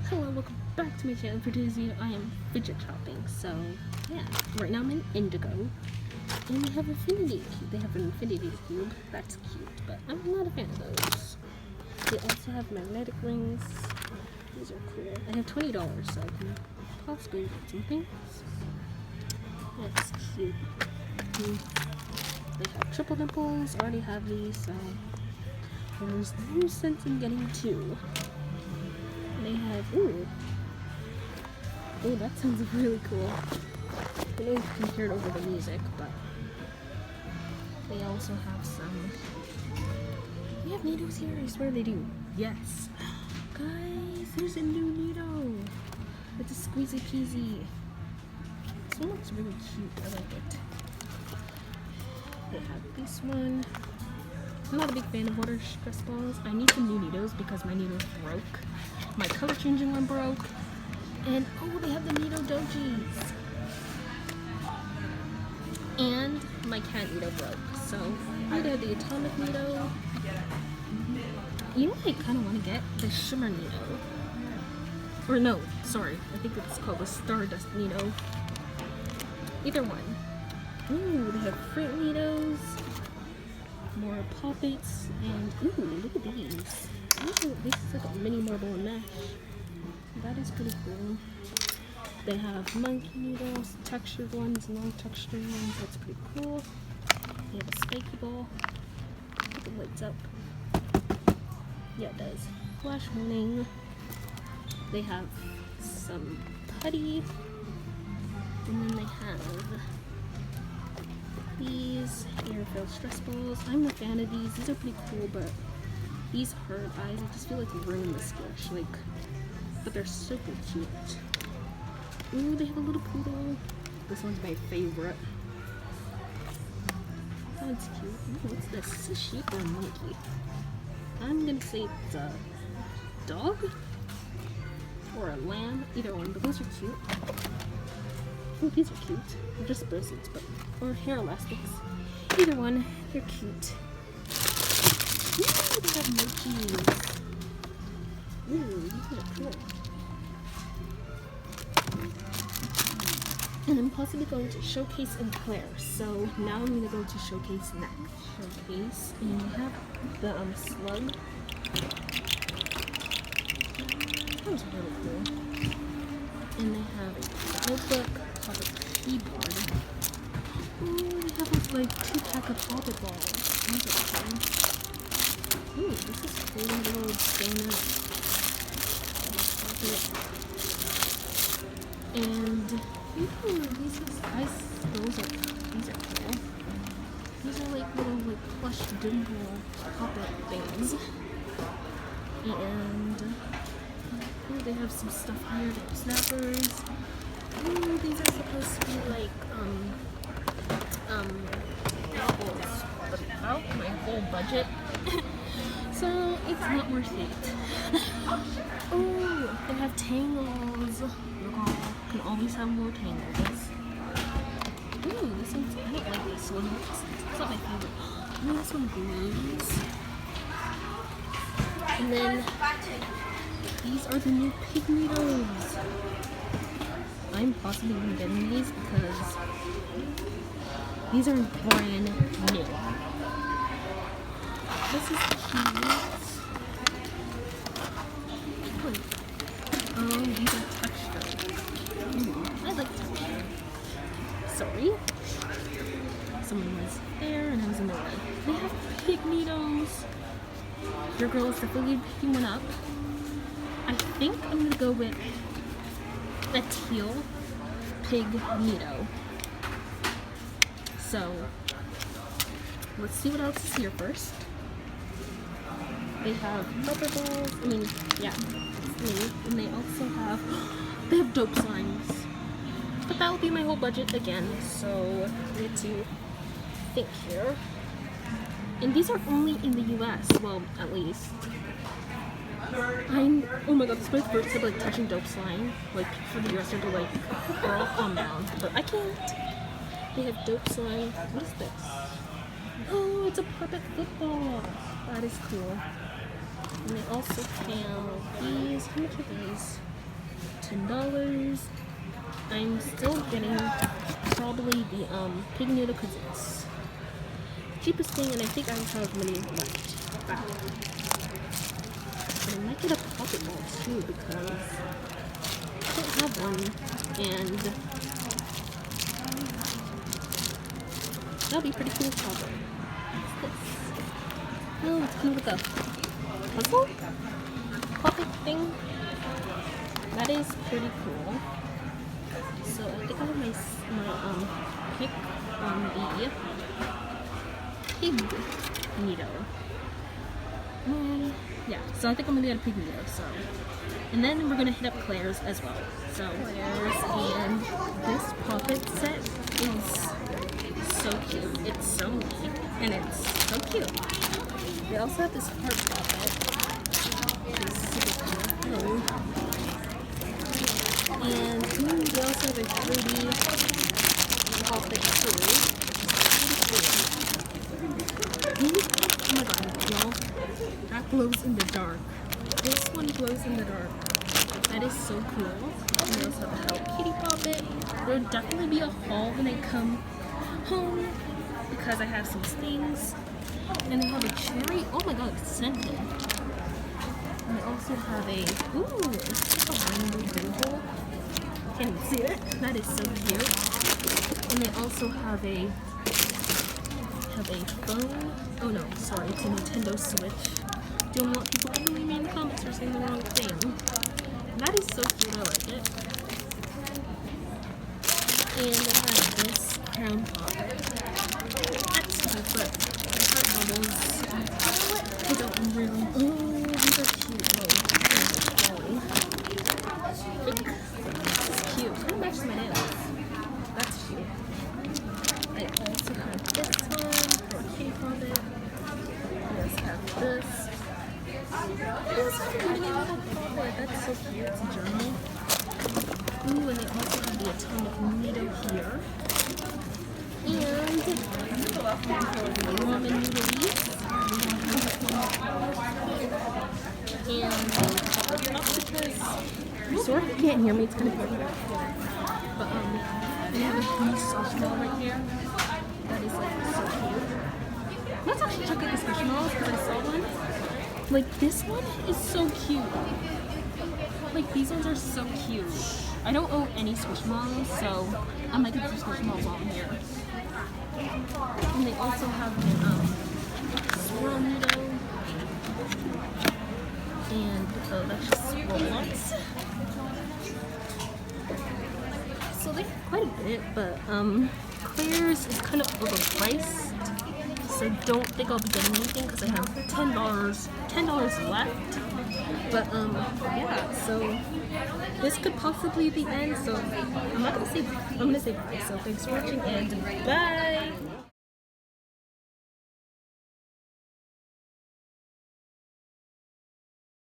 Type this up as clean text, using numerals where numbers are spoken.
Hello, welcome back to my channel. For today's video, I am fidget shopping. So, yeah, right now I'm in Indigo, and they have Infinity Cube. They have an Infinity Cube. That's cute, but I'm not a fan of those. They also have magnetic rings. These are cool. I have $20, so I can possibly get some things. That's cute. They have triple nipples. Already have these, so there's no sense in getting two. They have, ooh, that sounds really cool. I know you can hear it over the music, but they also have some. We have Nidos here, I swear they do. Yes. Guys, there's a new Nido. It's a squeezy peasy. This one looks really cute, I like it. They have this one. I'm not a big fan of water stress balls. I need some new Nidos because my Nidos broke. My color changing one broke. And oh, they have the Nido Dojis. And my cat Nido broke. So I have the Atomic Nido. You know what I kind of want to get? The Shimmer Nido. Or no, sorry. I think it's called the Stardust Nido. Either one. Ooh, they have fruit Nidos. More poppets, and ooh, look at these. Ooh, this is like a mini marble and mesh. That is pretty cool. They have monkey needles, textured ones, non-textured ones. That's pretty cool. They have a spiky ball. Hope it lights up. Yeah, it does. Flash warning. They have some putty, and then they have these air-filled stress balls. I'm a fan of these. These are pretty cool, but these hurt eyes. I just feel like they ruin the squish. Like, but they're super cute. Ooh, they have a little poodle. This one's my favorite. That one's cute. Ooh, what's this? Is this a sheep or a monkey? I'm gonna say it's a dog or a lamb. Either one, but those are cute. Oh, these are cute. They're just bracelets, but or hair elastics. Either one, they're cute. Ooh, they have mochis. Ooh, these are cool. And I'm possibly going to Showcase and Claire. So now I'm gonna go to Showcase next. Showcase, and we have the slug. That was really cool. And they have a notebook. A keyboard. Ooh, they have like 2-pack of poppet balls. These are cool. Ooh, this is cool. Little donut. And ooh, these are cool. These are like little plush dimple poppet things. And ooh, they have some stuff here. They have snappers. Ooh, these are supposed to be like, apples, but about my whole budget, so it's not worth it. Ooh, they have tangles. Can always have more tangles. Ooh, this one's, I don't like this one. It's not my favorite. Ooh, this one glues. And then, these are the new Pygmitos. I'm possibly even getting these because these are brand new. This is cute. Oh, these are textured. I like texture. Sorry. Someone was there and I was in the way. They have Pygmitos. Your girl is definitely picking one up. I think I'm gonna go with a teal Pygmito. So let's see what else is here first. They have rubber balls. I mean, yeah, and they also have they have dope slimes. But that will be my whole budget again. So I need to think here. And these are only in the US. Well, at least. Oh my god, this is my first time like touching dope slime. Like for the US, they're like, girl, calm down. But I can't. They have dope slime. What is this? Oh, it's a puppet football. That is cool. And they also have these. How much are these? $10. I'm still getting probably the pig noodle because it's the cheapest thing, and I think I have money left back. But I might get a pocket ball too because I don't have one, and that'll be pretty cool. Probably. What's this? Oh, it's kind of like a puzzle pocket thing. That is pretty cool. So I think I have my pick on the pig needle. Yeah, so I think I'm gonna get a pig needle. So, and then we're gonna hit up Claire's as well. So Claire's, and this pocket set is so cute. It's so neat and it's so cute. They also have this heart pocket. It's super cool. And they also have a 3D pocket too. Oh my god, y'all. That glows in the dark. This one glows in the dark. That is so cool. And they also have a Hello Kitty poppet. There'll definitely be a haul when I come home because I have some things. And they have a cherry. Oh my god, it's scented. And they also have a, ooh, it's like a rainbow doodle. Can't even see it. That is so cute. And they also have a phone. Oh no, sorry, it's a Nintendo Switch. Don't want people to leave me in the comments for saying the wrong thing. That is so cute. I like it. And they have this crown pocket. That's cute, but the heart bubbles, I don't really. Oh, these are cute. It's cute. Kind of matches my nails. That's cute. I also have this one for a kitty pocket. I also have this. I also have a mini little pocket. That's so cute. It's a journal. Ooh, and they also have the atomic needle here. And the ramen noodles. And octopus. Sort of can't hear me. It's kind of hard. But they have a huge sauce ball right here. That is like so cute. Let's actually check out the squishmallows because I saw one. Like this one is so cute. Like these ones are so cute. I don't own any squishmallows, so I might get some squishmallows while I'm here. And they also have a swirl noodle. And that's just Roblox. So they have quite a bit, but Claire's is kind of overpriced. So I don't think I'll be getting anything because I have $10 left. But yeah, so this could possibly be the end. So I'm gonna say bye. So thanks for watching and bye.